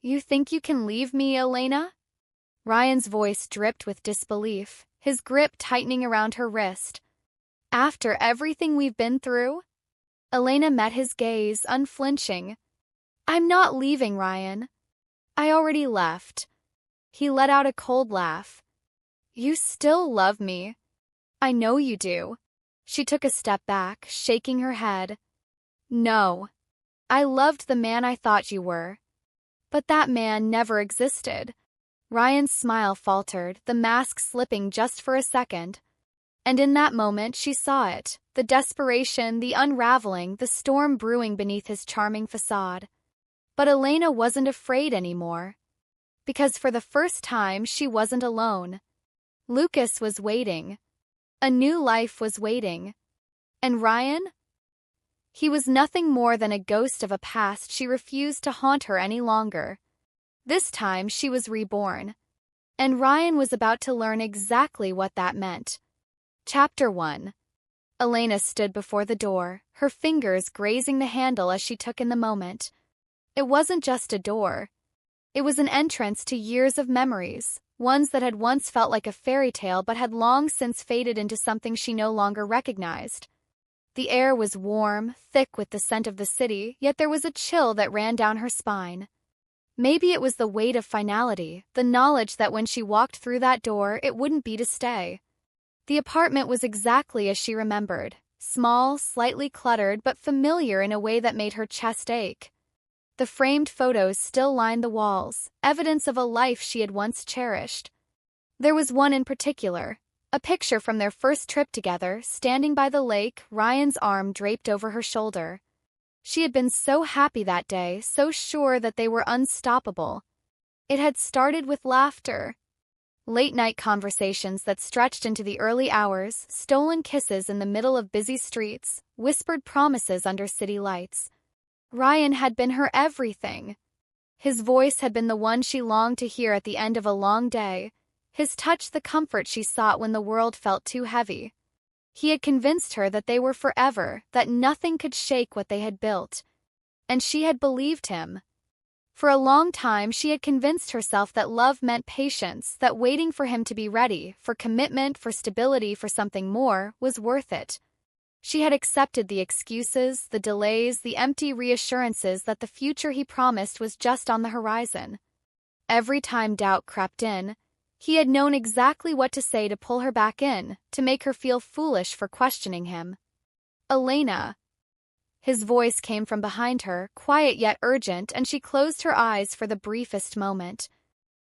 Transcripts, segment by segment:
You think you can leave me, Elena? Ryan's voice dripped with disbelief, his grip tightening around her wrist. After everything we've been through? Elena met his gaze, unflinching. I'm not leaving, Ryan. I already left. He let out a cold laugh. You still love me. I know you do. She took a step back, shaking her head. No. I loved the man I thought you were. But that man never existed. Ryan's smile faltered, the mask slipping just for a second. And in that moment she saw it, the desperation, the unraveling, the storm brewing beneath his charming facade. But Elena wasn't afraid anymore. Because for the first time she wasn't alone. Lucas was waiting. A new life was waiting. And Ryan? He was nothing more than a ghost of a past she refused to haunt her any longer. This time she was reborn. And Ryan was about to learn exactly what that meant. Chapter 1. Elena stood before the door, her fingers grazing the handle as she took in the moment. It wasn't just a door. It was an entrance to years of memories, ones that had once felt like a fairy tale but had long since faded into something she no longer recognized. The air was warm, thick with the scent of the city, yet there was a chill that ran down her spine. Maybe it was the weight of finality, the knowledge that when she walked through that door, it wouldn't be to stay. The apartment was exactly as she remembered, small, slightly cluttered, but familiar in a way that made her chest ache. The framed photos still lined the walls, evidence of a life she had once cherished. There was one in particular, a picture from their first trip together, standing by the lake, Ryan's arm draped over her shoulder. She had been so happy that day, so sure that they were unstoppable. It had started with laughter. Late-night conversations that stretched into the early hours, stolen kisses in the middle of busy streets, whispered promises under city lights. Ryan had been her everything. His voice had been the one she longed to hear at the end of a long day, his touch the comfort she sought when the world felt too heavy. He had convinced her that they were forever, that nothing could shake what they had built. And she had believed him. For a long time she had convinced herself that love meant patience, that waiting for him to be ready, for commitment, for stability, for something more, was worth it. She had accepted the excuses, the delays, the empty reassurances that the future he promised was just on the horizon. Every time doubt crept in, he had known exactly what to say to pull her back in, to make her feel foolish for questioning him. Elena. His voice came from behind her, quiet yet urgent, and she closed her eyes for the briefest moment.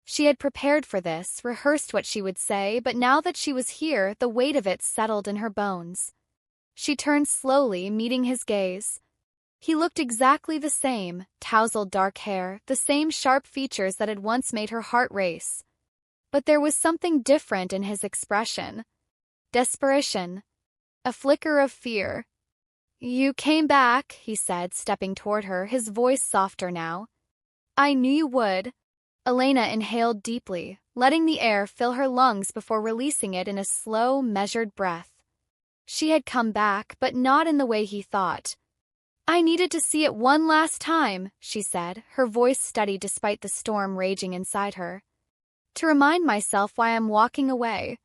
She had prepared for this, rehearsed what she would say, but now that she was here, the weight of it settled in her bones. She turned slowly, meeting his gaze. He looked exactly the same, tousled dark hair, the same sharp features that had once made her heart race. But there was something different in his expression. Desperation. A flicker of fear. You came back, he said, stepping toward her, his voice softer now. I knew you would. Elena inhaled deeply, letting the air fill her lungs before releasing it in a slow, measured breath. She had come back, but not in the way he thought. I needed to see it one last time, she said, her voice steady despite the storm raging inside her. To remind myself why I'm walking away.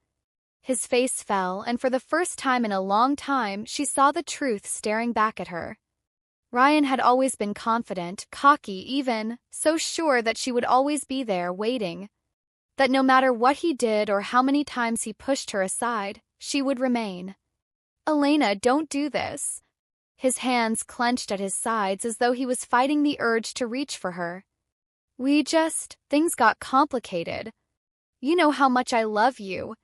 His face fell, and for the first time in a long time, she saw the truth staring back at her. Ryan had always been confident, cocky even, so sure that she would always be there, waiting. That no matter what he did or how many times he pushed her aside, she would remain. Elena, don't do this. His hands clenched at his sides as though he was fighting the urge to reach for her. Things got complicated. You know how much I love you.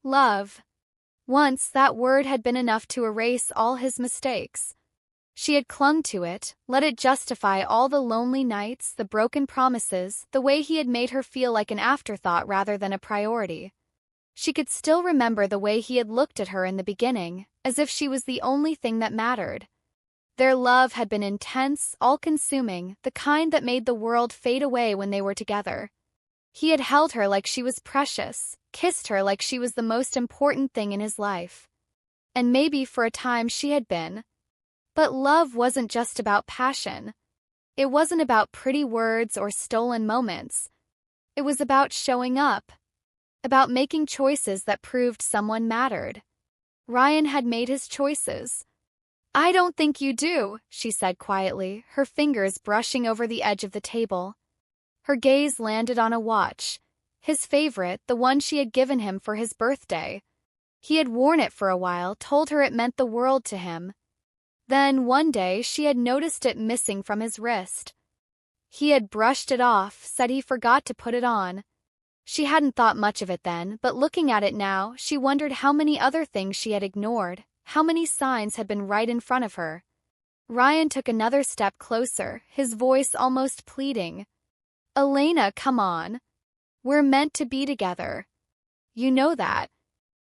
Love. Once that word had been enough to erase all his mistakes. She had clung to it, let it justify all the lonely nights, the broken promises, the way he had made her feel like an afterthought rather than a priority. She could still remember the way he had looked at her in the beginning, as if she was the only thing that mattered. Their love had been intense, all-consuming, the kind that made the world fade away when they were together. He had held her like she was precious, kissed her like she was the most important thing in his life. And maybe for a time she had been. But love wasn't just about passion. It wasn't about pretty words or stolen moments. It was about showing up, about making choices that proved someone mattered. Ryan had made his choices. "I don't think you do," she said quietly, her fingers brushing over the edge of the table. Her gaze landed on a watch, his favorite, the one she had given him for his birthday. He had worn it for a while, told her it meant the world to him. Then, one day, she had noticed it missing from his wrist. He had brushed it off, said he forgot to put it on. She hadn't thought much of it then, but looking at it now, she wondered how many other things she had ignored, how many signs had been right in front of her. Ryan took another step closer, his voice almost pleading. "Elena, come on. We're meant to be together. You know that.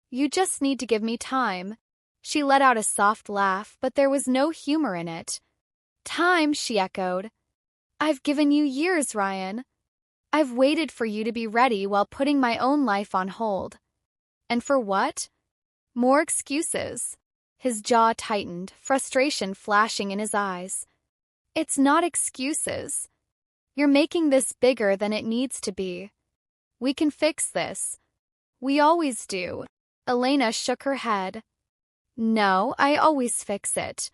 You just need to give me time." She let out a soft laugh, but there was no humor in it. "Time," she echoed. "I've given you years, Ryan. I've waited for you to be ready while putting my own life on hold. And for what? More excuses." His jaw tightened, frustration flashing in his eyes. "It's not excuses. You're making this bigger than it needs to be. We can fix this. We always do." Elena shook her head. "No, I always fix it.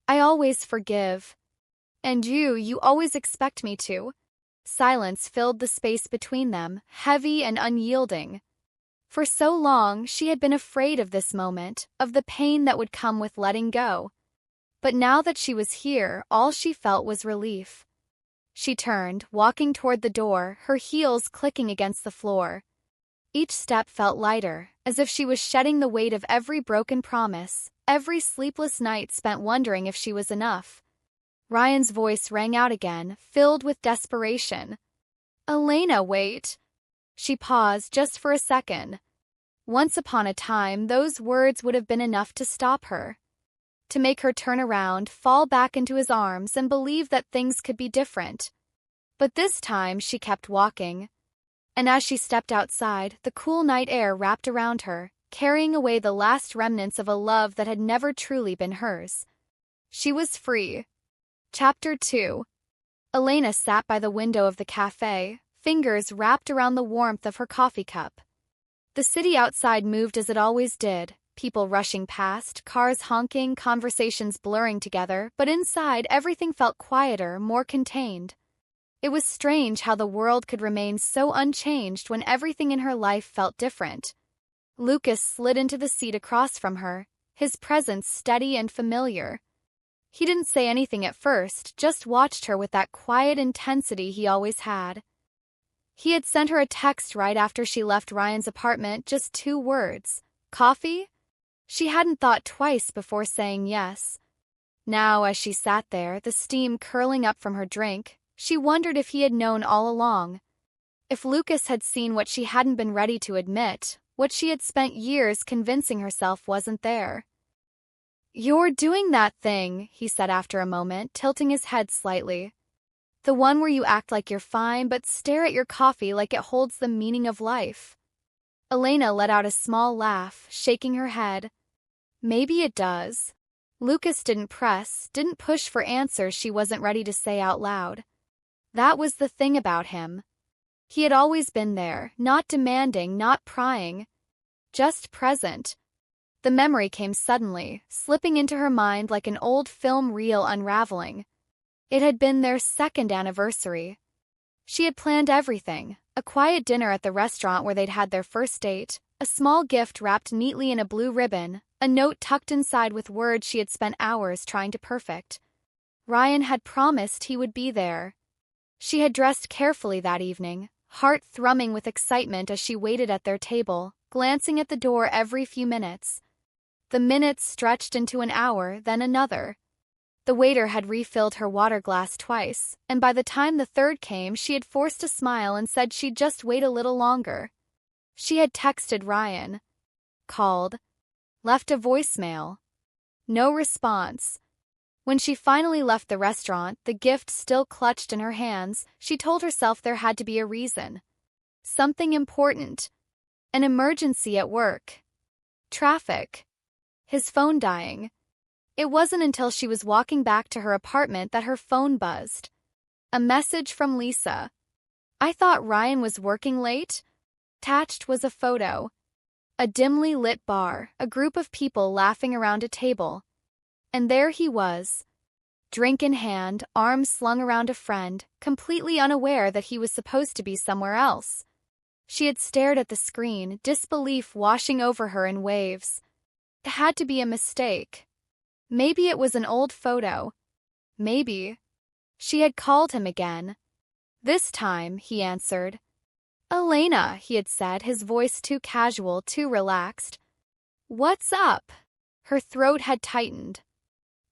I always forgive. And you always expect me to." Silence filled the space between them, heavy and unyielding. For so long, she had been afraid of this moment, of the pain that would come with letting go. But now that she was here, all she felt was relief. She turned, walking toward the door, her heels clicking against the floor. Each step felt lighter, as if she was shedding the weight of every broken promise, every sleepless night spent wondering if she was enough. Ryan's voice rang out again, filled with desperation. "Elena, wait." She paused just for a second. Once upon a time, those words would have been enough to stop her. To make her turn around, fall back into his arms, and believe that things could be different. But this time, she kept walking. And as she stepped outside, the cool night air wrapped around her, carrying away the last remnants of a love that had never truly been hers. She was free. Chapter 2. Elena sat by the window of the cafe, fingers wrapped around the warmth of her coffee cup. The city outside moved as it always did, people rushing past, cars honking, conversations blurring together, but inside everything felt quieter, more contained. It was strange how the world could remain so unchanged when everything in her life felt different. Lucas slid into the seat across from her, his presence steady and familiar. He didn't say anything at first, just watched her with that quiet intensity he always had. He had sent her a text right after she left Ryan's apartment, just 2 words. "Coffee?" She hadn't thought twice before saying yes. Now, as she sat there, the steam curling up from her drink, she wondered if he had known all along. If Lucas had seen what she hadn't been ready to admit, what she had spent years convincing herself wasn't there. "You're doing that thing," he said after a moment, tilting his head slightly. "The one where you act like you're fine but stare at your coffee like it holds the meaning of life." Elena let out a small laugh, shaking her head. "Maybe it does." Lucas didn't press, didn't push for answers she wasn't ready to say out loud. That was the thing about him. He had always been there, not demanding, not prying, just present. The memory came suddenly, slipping into her mind like an old film reel unraveling. It had been their 2nd anniversary. She had planned everything, a quiet dinner at the restaurant where they'd had their first date, a small gift wrapped neatly in a blue ribbon, a note tucked inside with words she had spent hours trying to perfect. Ryan had promised he would be there. She had dressed carefully that evening, heart thrumming with excitement as she waited at their table, glancing at the door every few minutes. The minutes stretched into an hour, then another. The waiter had refilled her water glass twice, and by the time the 3rd came, she had forced a smile and said she'd just wait a little longer. She had texted Ryan, called, left a voicemail. No response. When she finally left the restaurant, the gift still clutched in her hands, she told herself there had to be a reason. Something important. An emergency at work. Traffic. His phone dying. It wasn't until she was walking back to her apartment that her phone buzzed. A message from Lisa. I thought Ryan was working late? Attached was a photo. A dimly lit bar, a group of people laughing around a table. And there he was. Drink in hand, arms slung around a friend, completely unaware that he was supposed to be somewhere else. She had stared at the screen, disbelief washing over her in waves. It had to be a mistake. Maybe it was an old photo. Maybe. She had called him again. This time, he answered. Elena, he had said, his voice too casual, too relaxed. What's up? Her throat had tightened.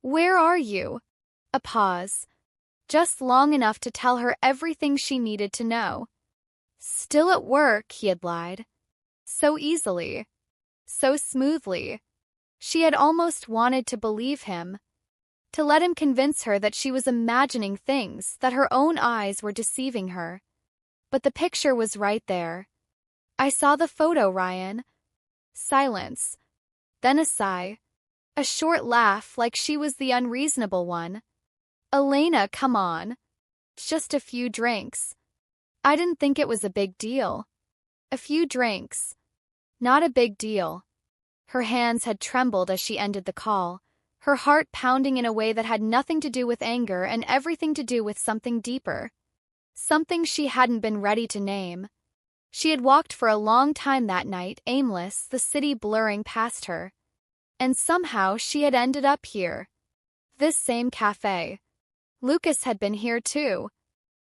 Where are you? A pause. Just long enough to tell her everything she needed to know. Still at work, he had lied. So easily. So smoothly. She had almost wanted to believe him. To let him convince her that she was imagining things, that her own eyes were deceiving her. But the picture was right there. I saw the photo, Ryan. Silence. Then a sigh. A short laugh, like she was the unreasonable one. Elena, come on. It's just a few drinks. I didn't think it was a big deal. A few drinks. Not a big deal. Her hands had trembled as she ended the call, her heart pounding in a way that had nothing to do with anger and everything to do with something deeper. Something she hadn't been ready to name. She had walked for a long time that night, aimless, the city blurring past her. And somehow she had ended up here. This same cafe. Lucas had been here too.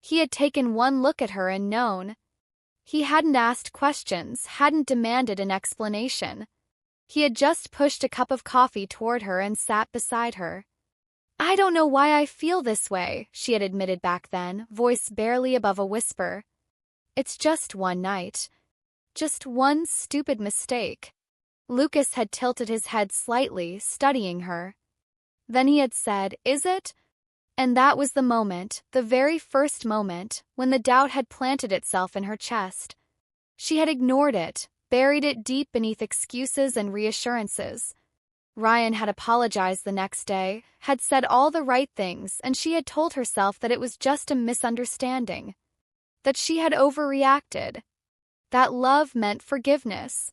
He had taken one look at her and known. He hadn't asked questions, hadn't demanded an explanation. He had just pushed a cup of coffee toward her and sat beside her. I don't know why I feel this way, she had admitted back then, voice barely above a whisper. It's just one night. Just one stupid mistake. Lucas had tilted his head slightly, studying her. Then he had said, Is it? And that was the moment, the very first moment, when the doubt had planted itself in her chest. She had ignored it, buried it deep beneath excuses and reassurances. Ryan had apologized the next day, had said all the right things, and she had told herself that it was just a misunderstanding. That she had overreacted. That love meant forgiveness.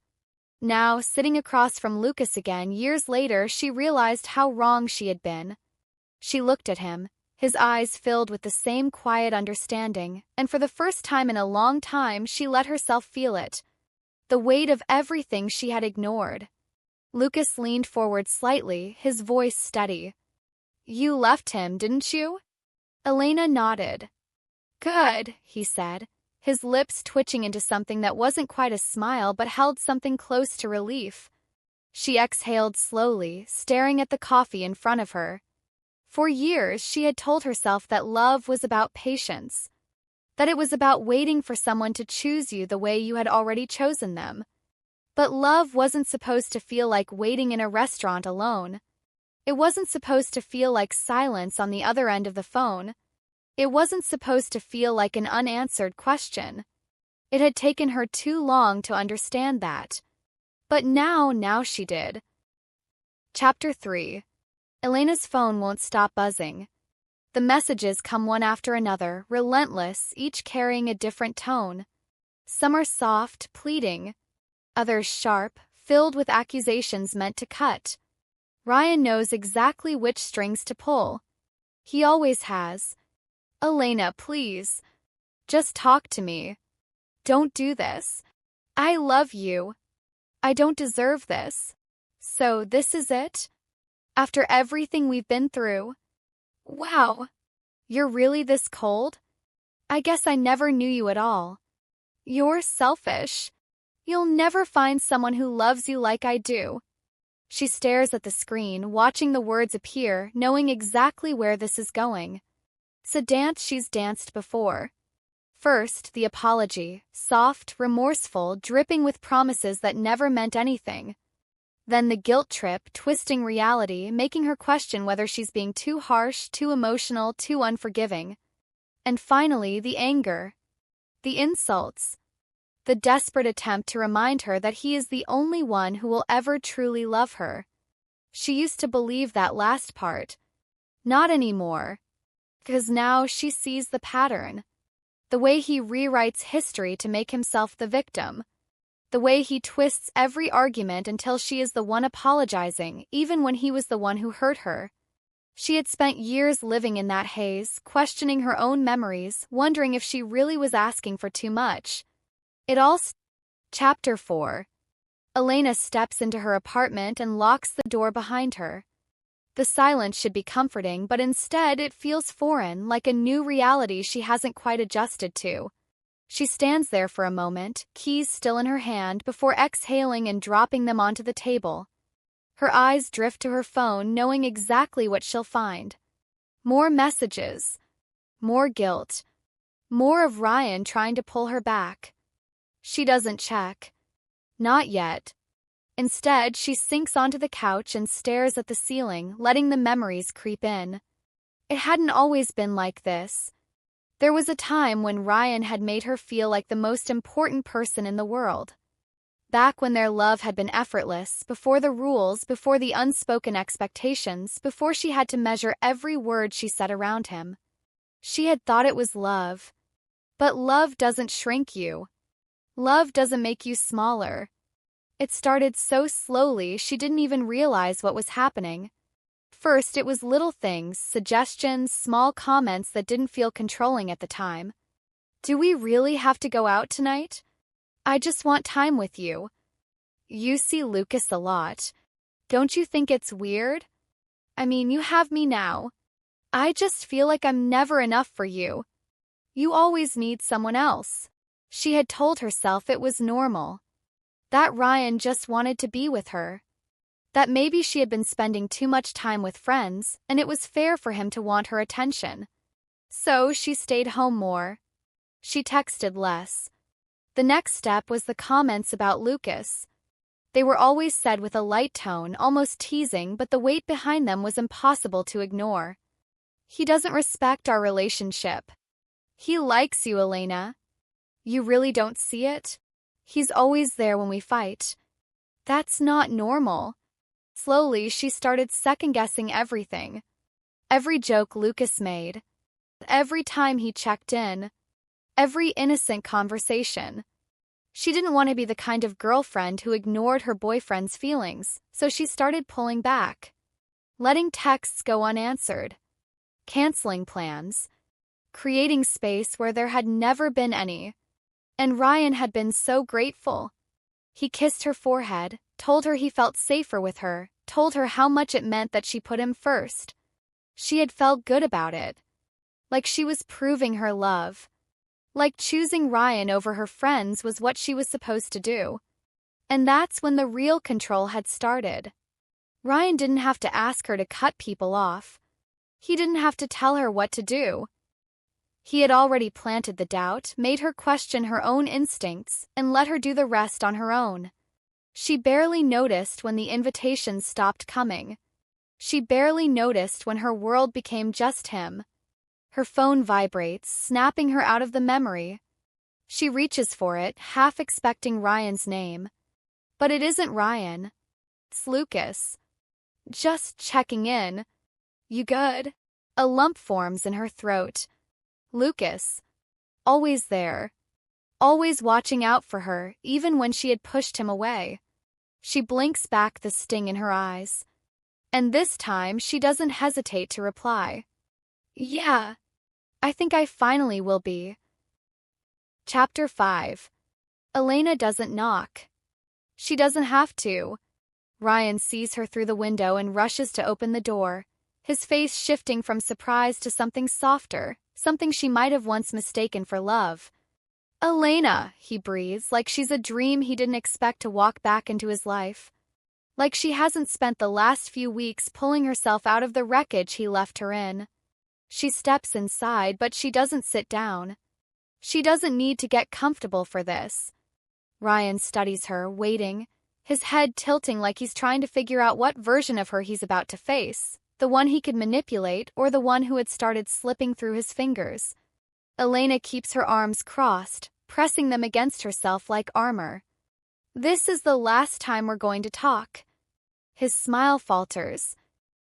Now, sitting across from Lucas again years later, she realized how wrong she had been. She looked at him, his eyes filled with the same quiet understanding, and for the first time in a long time she let herself feel it. The weight of everything she had ignored. Lucas leaned forward slightly, his voice steady. You left him, didn't you? Elena nodded. Good, he said, his lips twitching into something that wasn't quite a smile but held something close to relief. She exhaled slowly, staring at the coffee in front of her. For years she had told herself that love was about patience. That it was about waiting for someone to choose you the way you had already chosen them. But love wasn't supposed to feel like waiting in a restaurant alone. It wasn't supposed to feel like silence on the other end of the phone. It wasn't supposed to feel like an unanswered question. It had taken her too long to understand that. But now she did. Chapter 3. Elena's phone won't stop buzzing. The messages come one after another, relentless, each carrying a different tone. Some are soft, pleading. Others sharp, filled with accusations meant to cut. Ryan knows exactly which strings to pull. He always has. Elena, please. Just talk to me. Don't do this. I love you. I don't deserve this. So this is it? After everything we've been through? Wow. You're really this cold? I guess I never knew you at all. You're selfish. You'll never find someone who loves you like I do. She stares at the screen, watching the words appear, knowing exactly where this is going. It's a dance she's danced before. First, the apology, soft, remorseful, dripping with promises that never meant anything. Then the guilt trip, twisting reality, making her question whether she's being too harsh, too emotional, too unforgiving. And finally, the anger. The insults. The desperate attempt to remind her that he is the only one who will ever truly love her. She used to believe that last part. Not anymore. because now she sees the pattern. The way he rewrites history to make himself the victim. The way he twists every argument until she is the one apologizing, even when he was the one who hurt her. She had spent years living in that haze, questioning her own memories, wondering if she really was asking for too much. Chapter 4. Elena steps into her apartment and locks the door behind her. The silence should be comforting, but instead it feels foreign, like a new reality she hasn't quite adjusted to. She stands there for a moment, keys still in her hand, before exhaling and dropping them onto the table. Her eyes drift to her phone, knowing exactly what she'll find. More messages. More guilt. More of Ryan trying to pull her back. She doesn't check. Not yet. Instead, she sinks onto the couch and stares at the ceiling, letting the memories creep in. It hadn't always been like this. There was a time when Ryan had made her feel like the most important person in the world. Back when their love had been effortless, before the rules, before the unspoken expectations, before she had to measure every word she said around him. She had thought it was love. But love doesn't shrink you. Love doesn't make you smaller. It started so slowly she didn't even realize what was happening. First, it was little things, suggestions, small comments that didn't feel controlling at the time. Do we really have to go out tonight? I just want time with you. You see Lucas a lot. Don't you think it's weird? I mean, you have me now. I just feel like I'm never enough for you. You always need someone else. She had told herself it was normal. That Ryan just wanted to be with her. That maybe she had been spending too much time with friends, and it was fair for him to want her attention. So she stayed home more. She texted less. The next step was the comments about Lucas. They were always said with a light tone, almost teasing, but the weight behind them was impossible to ignore. He doesn't respect our relationship. He likes you, Elena. You really don't see it? He's always there when we fight. That's not normal. Slowly, she started second-guessing everything. Every joke Lucas made. Every time he checked in. Every innocent conversation. She didn't want to be the kind of girlfriend who ignored her boyfriend's feelings, so she started pulling back. Letting texts go unanswered. Canceling plans. Creating space where there had never been any. And Ryan had been so grateful. He kissed her forehead, told her he felt safer with her, told her how much it meant that she put him first. She had felt good about it. Like she was proving her love. Like choosing Ryan over her friends was what she was supposed to do. And that's when the real control had started. Ryan didn't have to ask her to cut people off. He didn't have to tell her what to do. He had already planted the doubt, made her question her own instincts, and let her do the rest on her own. She barely noticed when the invitations stopped coming. She barely noticed when her world became just him. Her phone vibrates, snapping her out of the memory. She reaches for it, half expecting Ryan's name. But it isn't Ryan. It's Lucas. Just checking in. You good? A lump forms in her throat. Lucas. Always there. Always watching out for her, even when she had pushed him away. She blinks back, the sting in her eyes. And this time, she doesn't hesitate to reply. Yeah. I think I finally will be. Chapter 5. Elena doesn't knock. She doesn't have to. Ryan sees her through the window and rushes to open the door, his face shifting from surprise to something softer, something she might have once mistaken for love. Elena, he breathes, like she's a dream he didn't expect to walk back into his life. Like she hasn't spent the last few weeks pulling herself out of the wreckage he left her in. She steps inside, but she doesn't sit down. She doesn't need to get comfortable for this. Ryan studies her, waiting, his head tilting like he's trying to figure out what version of her he's about to face, the one he could manipulate or the one who had started slipping through his fingers. Elena keeps her arms crossed, pressing them against herself like armor. This is the last time we're going to talk. His smile falters.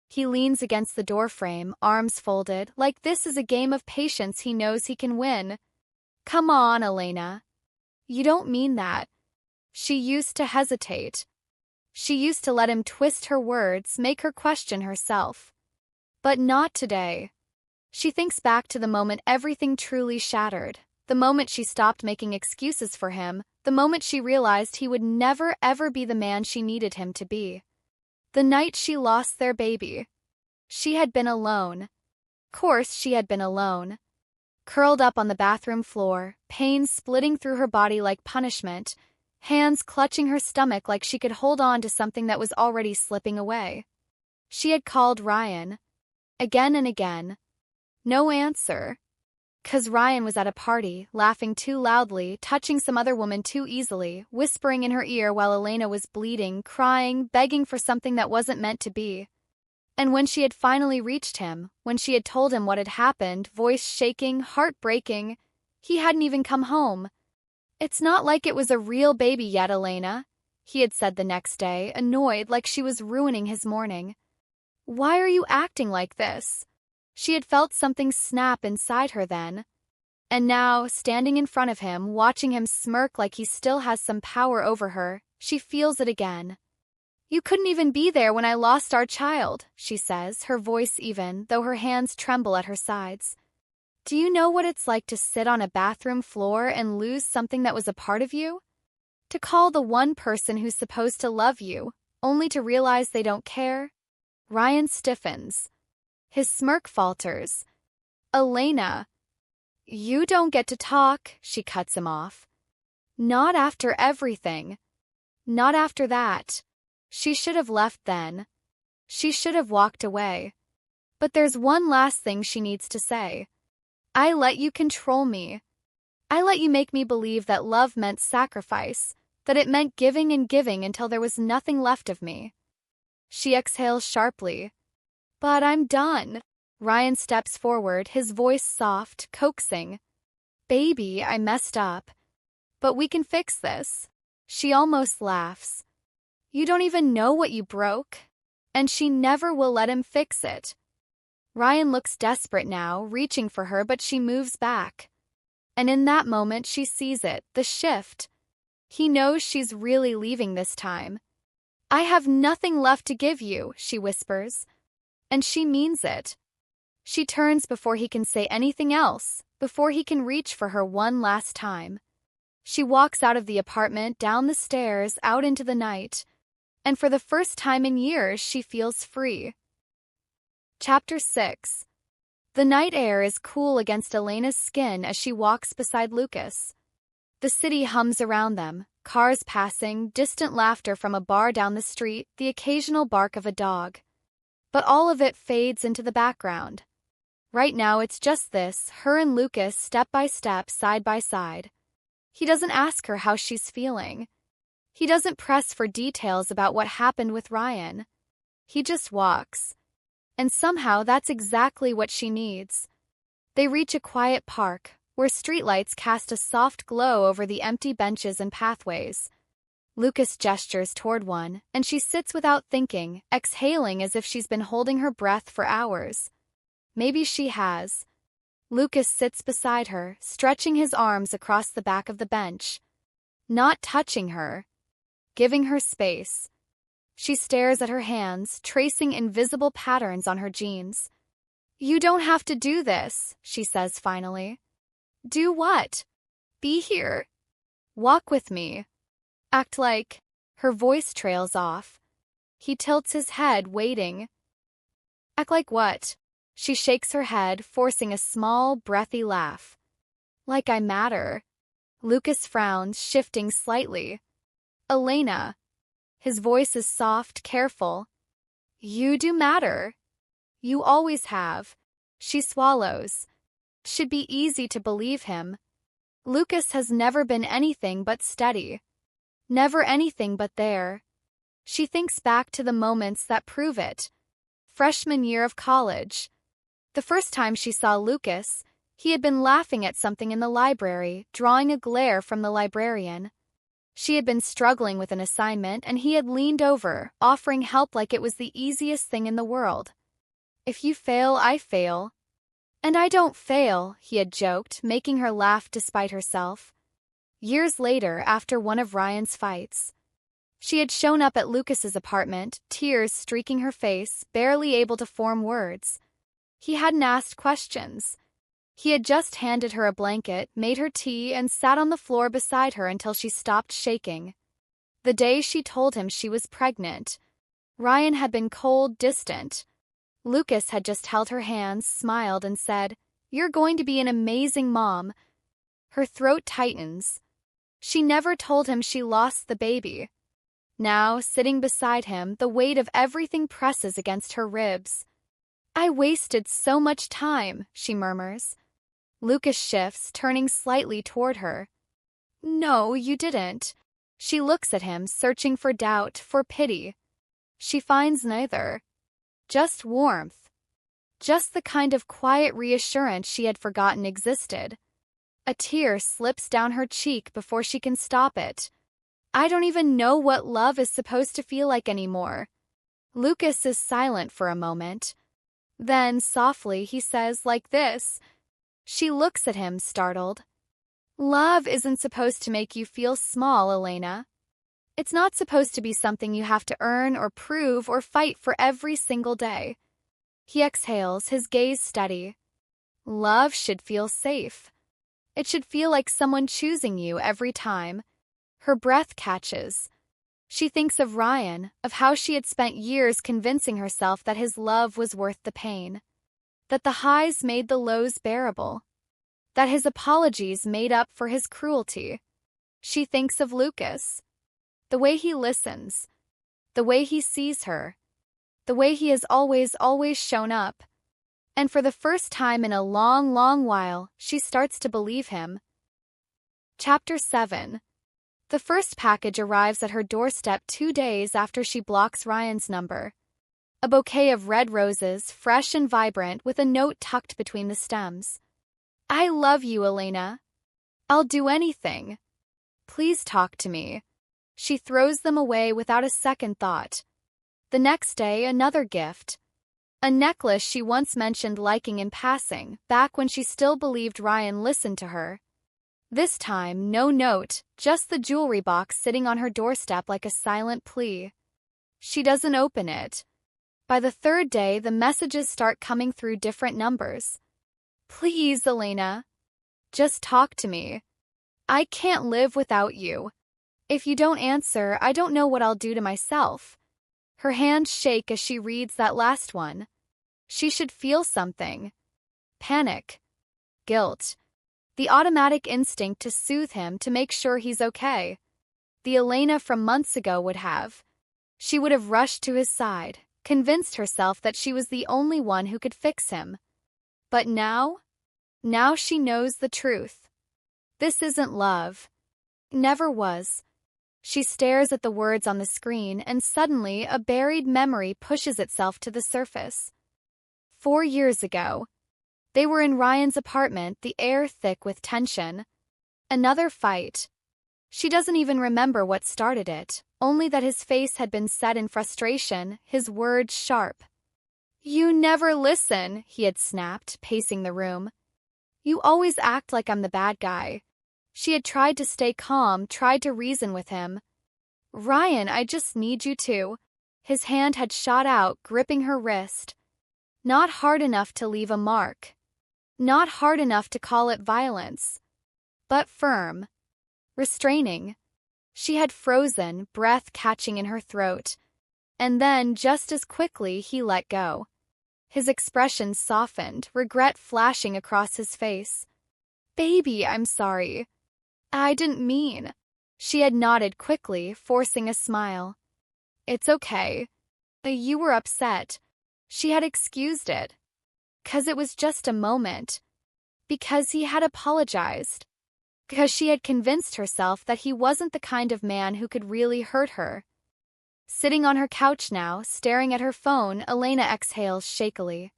He leans against the doorframe, arms folded, like this is a game of patience he knows he can win. Come on, Elena. You don't mean that. She used to hesitate. She used to let him twist her words, make her question herself. But not today. She thinks back to the moment everything truly shattered, the moment she stopped making excuses for him, the moment she realized he would never ever be the man she needed him to be. The night she lost their baby. She had been alone. Course she had been alone. Curled up on the bathroom floor, pain splitting through her body like punishment, hands clutching her stomach like she could hold on to something that was already slipping away. She had called Ryan. Again and again. No answer. 'Cause Ryan was at a party, laughing too loudly, touching some other woman too easily, whispering in her ear while Elena was bleeding, crying, begging for something that wasn't meant to be. And when she had finally reached him, when she had told him what had happened, voice shaking, heart breaking, he hadn't even come home. It's not like it was a real baby yet, Elena, he had said the next day, annoyed like she was ruining his morning. Why are you acting like this? She had felt something snap inside her then. And now, standing in front of him, watching him smirk like he still has some power over her, she feels it again. You couldn't even be there when I lost our child, she says, her voice even, though her hands tremble at her sides. Do you know what it's like to sit on a bathroom floor and lose something that was a part of you? To call the one person who's supposed to love you, only to realize they don't care? Ryan stiffens. His smirk falters. Elena. You don't get to talk, she cuts him off. Not after everything. Not after that. She should have left then. She should have walked away. But there's one last thing she needs to say. I let you control me. I let you make me believe that love meant sacrifice, that it meant giving and giving until there was nothing left of me. She exhales sharply. But I'm done. Ryan steps forward, his voice soft, coaxing. Baby, I messed up. But we can fix this. She almost laughs. You don't even know what you broke. And she never will let him fix it. Ryan looks desperate now, reaching for her, but she moves back. And in that moment, she sees it, the shift. He knows she's really leaving this time. I have nothing left to give you, she whispers. And she means it. She turns before he can say anything else, before he can reach for her one last time. She walks out of the apartment, down the stairs, out into the night. And for the first time in years, she feels free. Chapter 6. The night air is cool against Elena's skin as she walks beside Lucas. The city hums around them, cars passing, distant laughter from a bar down the street, the occasional bark of a dog. But all of it fades into the background. Right now it's just this, her and Lucas step by step, side by side. He doesn't ask her how she's feeling. He doesn't press for details about what happened with Ryan. He just walks. And somehow that's exactly what she needs. They reach a quiet park, where streetlights cast a soft glow over the empty benches and pathways. Lucas gestures toward one, and she sits without thinking, exhaling as if she's been holding her breath for hours. Maybe she has. Lucas sits beside her, stretching his arms across the back of the bench. Not touching her. Giving her space. She stares at her hands, tracing invisible patterns on her jeans. You don't have to do this, she says finally. Do what? Be here. Walk with me. Act like. Her voice trails off. He tilts his head, waiting. Act like what? She shakes her head, forcing a small, breathy laugh. Like I matter. Lucas frowns, shifting slightly. Elena. His voice is soft, careful. You do matter. You always have. She swallows. Should be easy to believe him. Lucas has never been anything but steady. Never anything but there. She thinks back to the moments that prove it. Freshman year of college. The first time she saw Lucas, he had been laughing at something in the library, drawing a glare from the librarian. She had been struggling with an assignment and he had leaned over, offering help like it was the easiest thing in the world. "If you fail, I fail." "And I don't fail," he had joked, making her laugh despite herself. Years later, after one of Ryan's fights, she had shown up at Lucas's apartment, tears streaking her face, barely able to form words. He hadn't asked questions. He had just handed her a blanket, made her tea, and sat on the floor beside her until she stopped shaking. The day she told him she was pregnant, Ryan had been cold, distant. Lucas had just held her hands, smiled, and said, "You're going to be an amazing mom." Her throat tightens. She never told him she lost the baby. Now, sitting beside him, the weight of everything presses against her ribs. "I wasted so much time," she murmurs. Lucas shifts, turning slightly toward her. "No, you didn't." She looks at him, searching for doubt, for pity. She finds neither. Just warmth. Just the kind of quiet reassurance she had forgotten existed. A tear slips down her cheek before she can stop it. "I don't even know what love is supposed to feel like anymore." Lucas is silent for a moment. Then, softly, he says, like this. She looks at him, startled. "Love isn't supposed to make you feel small, Elena. It's not supposed to be something you have to earn or prove or fight for every single day." He exhales, his gaze steady. "Love should feel safe. It should feel like someone choosing you every time." Her breath catches. She thinks of Ryan, of how she had spent years convincing herself that his love was worth the pain, that the highs made the lows bearable, that his apologies made up for his cruelty. She thinks of Lucas, the way he listens, the way he sees her, the way he has always shown up. And for the first time in a long, long while, she starts to believe him. Chapter 7. The first package arrives at her doorstep 2 days after she blocks Ryan's number. A bouquet of red roses, fresh and vibrant, with a note tucked between the stems. "I love you, Elena. I'll do anything. Please talk to me." She throws them away without a second thought. The next day, another gift. A necklace she once mentioned liking in passing, back when she still believed Ryan listened to her. This time, no note, just the jewelry box sitting on her doorstep like a silent plea. She doesn't open it. By the third day, the messages start coming through different numbers. "Please, Elena. Just talk to me. I can't live without you. If you don't answer, I don't know what I'll do to myself." Her hands shake as she reads that last one. She should feel something. Panic. Guilt. The automatic instinct to soothe him, to make sure he's okay. The Elena from months ago would have. She would have rushed to his side, convinced herself that she was the only one who could fix him. But now she knows the truth. This isn't love. Never was. She stares at the words on the screen, and suddenly a buried memory pushes itself to the surface. 4 years ago. They were in Ryan's apartment, the air thick with tension. Another fight. She doesn't even remember what started it, only that his face had been set in frustration, his words sharp. "You never listen," he had snapped, pacing the room. "You always act like I'm the bad guy." She had tried to stay calm, tried to reason with him. "Ryan, I just need you to." His hand had shot out, gripping her wrist. Not hard enough to leave a mark. Not hard enough to call it violence. But firm. Restraining. She had frozen, breath catching in her throat. And then, just as quickly, he let go. His expression softened, regret flashing across his face. "Baby, I'm sorry. I didn't mean." She had nodded quickly, forcing a smile. "It's okay. You were upset." She had excused it. 'Cause it was just a moment. Because he had apologized. Because she had convinced herself that he wasn't the kind of man who could really hurt her. Sitting on her couch now, staring at her phone, Elena exhales shakily.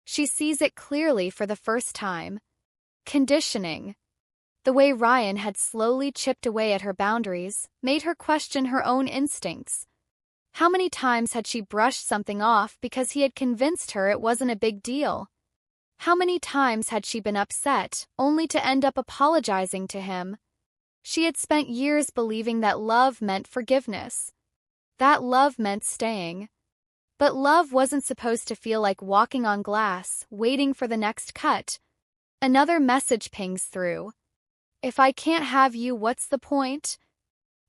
She sees it clearly for the first time. Conditioning. The way Ryan had slowly chipped away at her boundaries made her question her own instincts. How many times had she brushed something off because he had convinced her it wasn't a big deal? How many times had she been upset, only to end up apologizing to him? She had spent years believing that love meant forgiveness. That love meant staying. But love wasn't supposed to feel like walking on glass, waiting for the next cut. Another message pings through. If I can't have you, what's the point?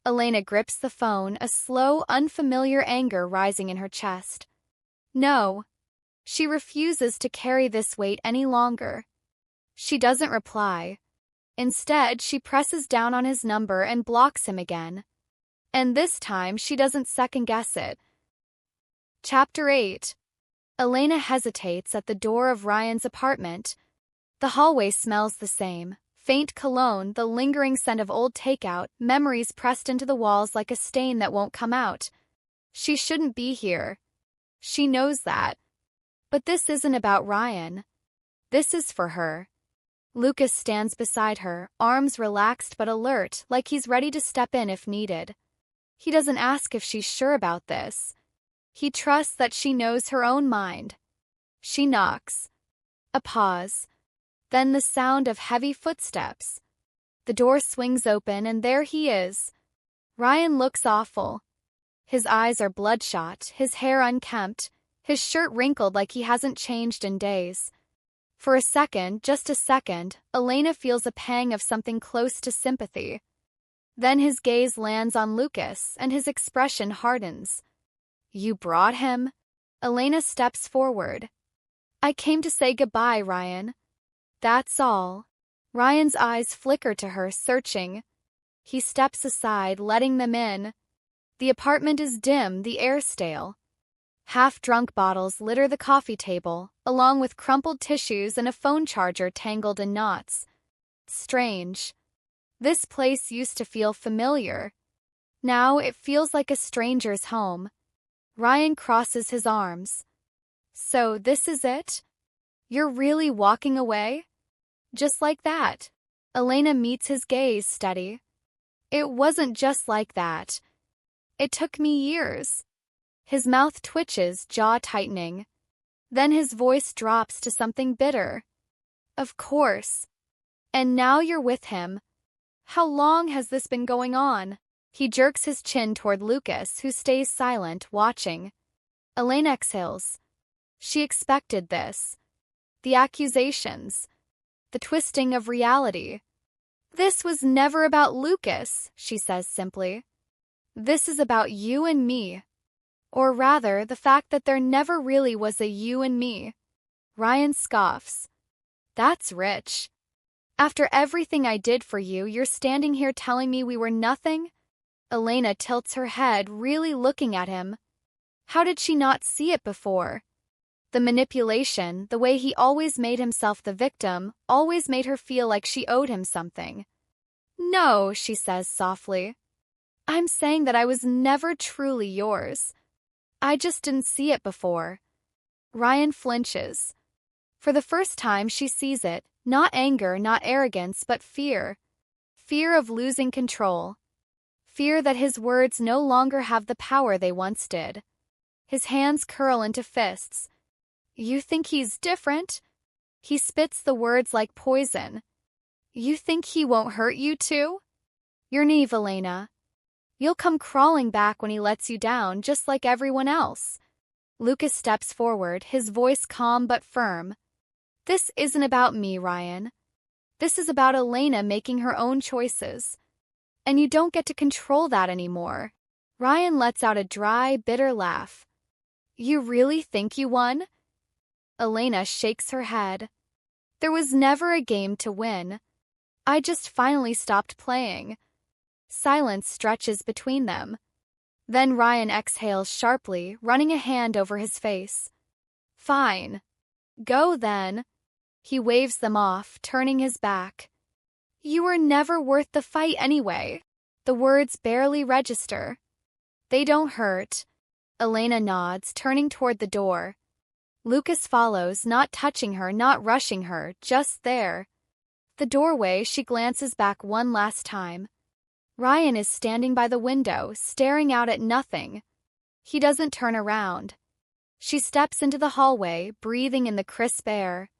Elena grips the phone, a slow, unfamiliar anger rising in her chest. No. She refuses to carry this weight any longer. She doesn't reply. Instead, she presses down on his number and blocks him again. And this time, she doesn't second-guess it. Chapter 8. Elena hesitates at the door of Ryan's apartment. The hallway smells the same. Faint cologne, the lingering scent of old takeout, memories pressed into the walls like a stain that won't come out. She shouldn't be here. She knows that. But this isn't about Ryan. This is for her. Lucas stands beside her, arms relaxed but alert, like he's ready to step in if needed. He doesn't ask if she's sure about this. He trusts that she knows her own mind. She knocks. A pause. Then the sound of heavy footsteps. The door swings open and there he is. Ryan looks awful. His eyes are bloodshot, his hair unkempt, his shirt wrinkled like he hasn't changed in days. For a second, just a second, Elena feels a pang of something close to sympathy. Then his gaze lands on Lucas and his expression hardens. You brought him? Elena steps forward. I came to say goodbye, Ryan. That's all. Ryan's eyes flicker to her, searching. He steps aside, letting them in. The apartment is dim, the air stale. Half-drunk bottles litter the coffee table, along with crumpled tissues and a phone charger tangled in knots. Strange. This place used to feel familiar. Now it feels like a stranger's home. Ryan crosses his arms. So this is it? You're really walking away? Just like that. Elena meets his gaze steady. It wasn't just like that. It took me years. His mouth twitches, jaw tightening. Then his voice drops to something bitter. Of course. And now you're with him. How long has this been going on? He jerks his chin toward Lucas, who stays silent, watching. Elena exhales. She expected this. The accusations. The twisting of reality. This was never about Lucas, she says simply. This is about you and me. Or rather, the fact that there never really was a you and me. Ryan scoffs. That's rich. After everything I did for you, you're standing here telling me we were nothing? Elena tilts her head, really looking at him. How did she not see it before? The manipulation, the way he always made himself the victim, always made her feel like she owed him something. No, she says softly. I'm saying that I was never truly yours. I just didn't see it before. Ryan flinches. For the first time, she sees it, not anger, not arrogance, but fear. Fear of losing control. Fear that his words no longer have the power they once did. His hands curl into fists. You think he's different? He spits the words like poison. You think he won't hurt you too? You're naive, Elena. You'll come crawling back when he lets you down, just like everyone else. Lucas steps forward, his voice calm but firm. This isn't about me, Ryan. This is about Elena making her own choices. And you don't get to control that anymore. Ryan lets out a dry, bitter laugh. You really think you won? Elena shakes her head. There was never a game to win. I just finally stopped playing. Silence stretches between them. Then Ryan exhales sharply, running a hand over his face. Fine. Go then. He waves them off, turning his back. You were never worth the fight anyway. The words barely register. They don't hurt. Elena nods, turning toward the door. Lucas follows, not touching her, not rushing her, just there. the doorway, she glances back one last time. Ryan is standing by the window, staring out at nothing. He doesn't turn around. She steps into the hallway, breathing in the crisp air.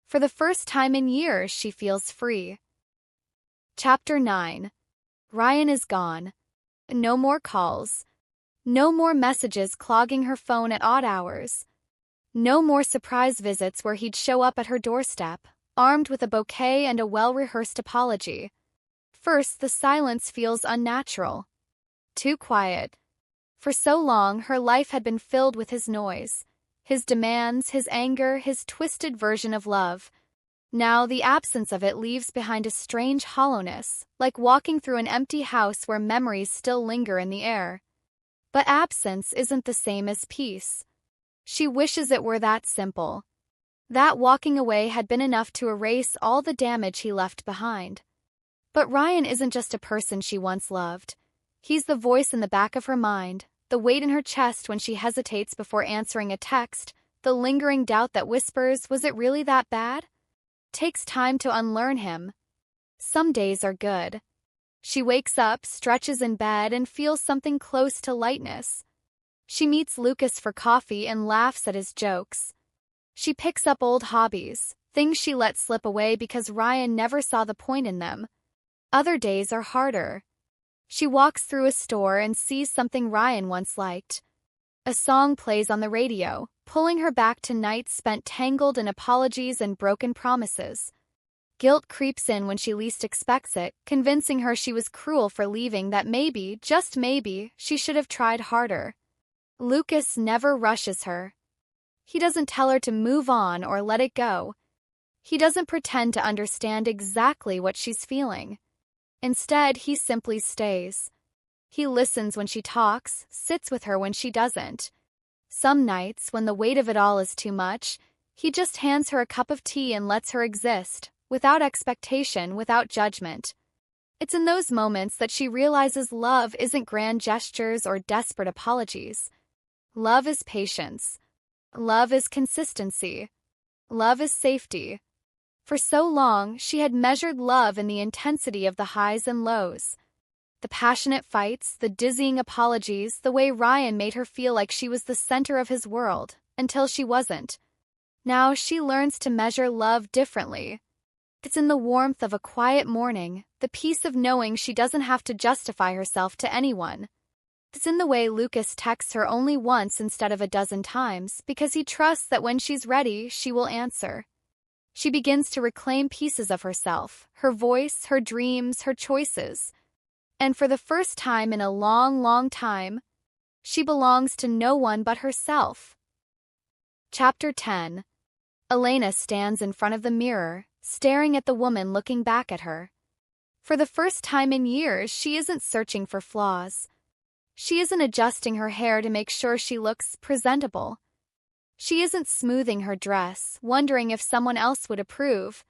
For the first time in years, she feels free. Chapter 9. Ryan is gone. No more calls. No more messages clogging her phone at odd hours. No more surprise visits where he'd show up at her doorstep, armed with a bouquet and a well-rehearsed apology. First, the silence feels unnatural. Too quiet. For so long, her life had been filled with his noise, his demands, his anger, his twisted version of love. Now, the absence of it leaves behind a strange hollowness, like walking through an empty house where memories still linger in the air. But absence isn't the same as peace. She wishes it were that simple. That walking away had been enough to erase all the damage he left behind. But Ryan isn't just a person she once loved. He's the voice in the back of her mind, the weight in her chest when she hesitates before answering a text, the lingering doubt that whispers, was it really that bad? Takes time to unlearn him. Some days are good. She wakes up, stretches in bed, and feels something close to lightness. She meets Lucas for coffee and laughs at his jokes. She picks up old hobbies, things she let slip away because Ryan never saw the point in them. Other days are harder. She walks through a store and sees something Ryan once liked. A song plays on the radio, pulling her back to nights spent tangled in apologies and broken promises. Guilt creeps in when she least expects it, convincing her she was cruel for leaving, that maybe, just maybe, she should have tried harder. Lucas never rushes her. He doesn't tell her to move on or let it go. He doesn't pretend to understand exactly what she's feeling. Instead, he simply stays. He listens when she talks, sits with her when she doesn't. Some nights, when the weight of it all is too much, he just hands her a cup of tea and lets her exist, without expectation, without judgment. It's in those moments that she realizes love isn't grand gestures or desperate apologies. Love is patience. Love is consistency. Love is safety. For so long, she had measured love in the intensity of the highs and lows. The passionate fights, the dizzying apologies, the way Ryan made her feel like she was the center of his world, until she wasn't. Now she learns to measure love differently. It's in the warmth of a quiet morning, the peace of knowing she doesn't have to justify herself to anyone. It's in the way Lucas texts her only once instead of a dozen times, because he trusts that when she's ready, she will answer. She begins to reclaim pieces of herself, her voice, her dreams, her choices. And for the first time in a long, long time, she belongs to no one but herself. Chapter 10. Elena stands in front of the mirror, staring at the woman looking back at her. For the first time in years, she isn't searching for flaws. She isn't adjusting her hair to make sure she looks presentable. She isn't smoothing her dress, wondering if someone else would approve.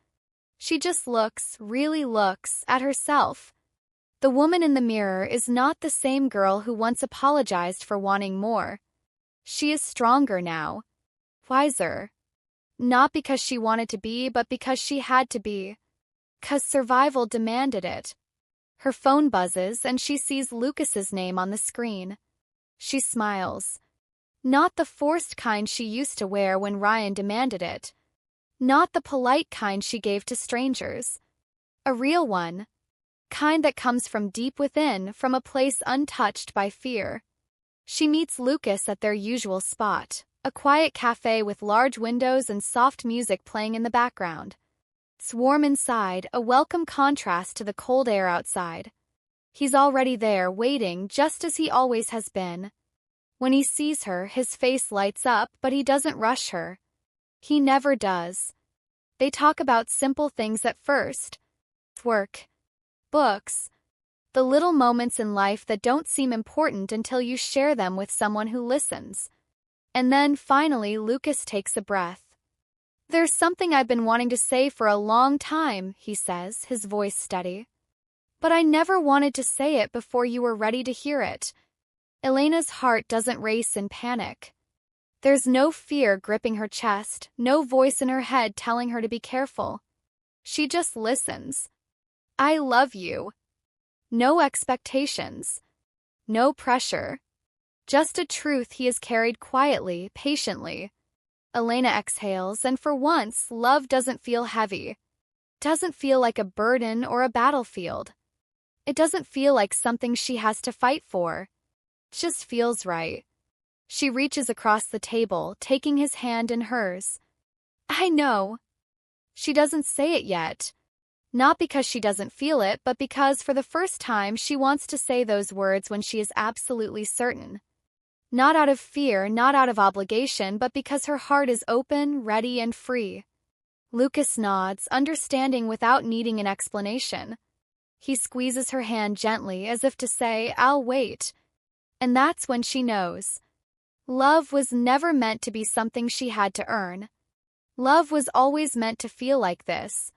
She just looks, really looks, at herself. The woman in the mirror is not the same girl who once apologized for wanting more. She is stronger now. Wiser. Not because she wanted to be, but because she had to be. 'Cause survival demanded it. Her phone buzzes and she sees Lucas's name on the screen. She smiles. Not the forced kind she used to wear when Ryan demanded it. Not the polite kind she gave to strangers. A real one. Kind that comes from deep within, from a place untouched by fear. She meets Lucas at their usual spot, a quiet cafe with large windows and soft music playing in the background. It's warm inside, a welcome contrast to the cold air outside. He's already there, waiting, just as he always has been. When he sees her, his face lights up, but he doesn't rush her. He never does. They talk about simple things at first. Work. Books. The little moments in life that don't seem important until you share them with someone who listens. And then, finally, Lucas takes a breath. "There's something I've been wanting to say for a long time," he says, his voice steady. "But I never wanted to say it before you were ready to hear it." Elena's heart doesn't race in panic. There's no fear gripping her chest, no voice in her head telling her to be careful. She just listens. I love you. No expectations. No pressure. Just a truth he has carried quietly, patiently. Elena exhales, and for once, love doesn't feel heavy. Doesn't feel like a burden or a battlefield. It doesn't feel like something she has to fight for. It just feels right. She reaches across the table, taking his hand in hers. I know. She doesn't say it yet. Not because she doesn't feel it, but because for the first time she wants to say those words when she is absolutely certain. Not out of fear, not out of obligation, but because her heart is open, ready, and free. Lucas nods, understanding without needing an explanation. He squeezes her hand gently, as if to say, I'll wait. And that's when she knows. Love was never meant to be something she had to earn. Love was always meant to feel like this.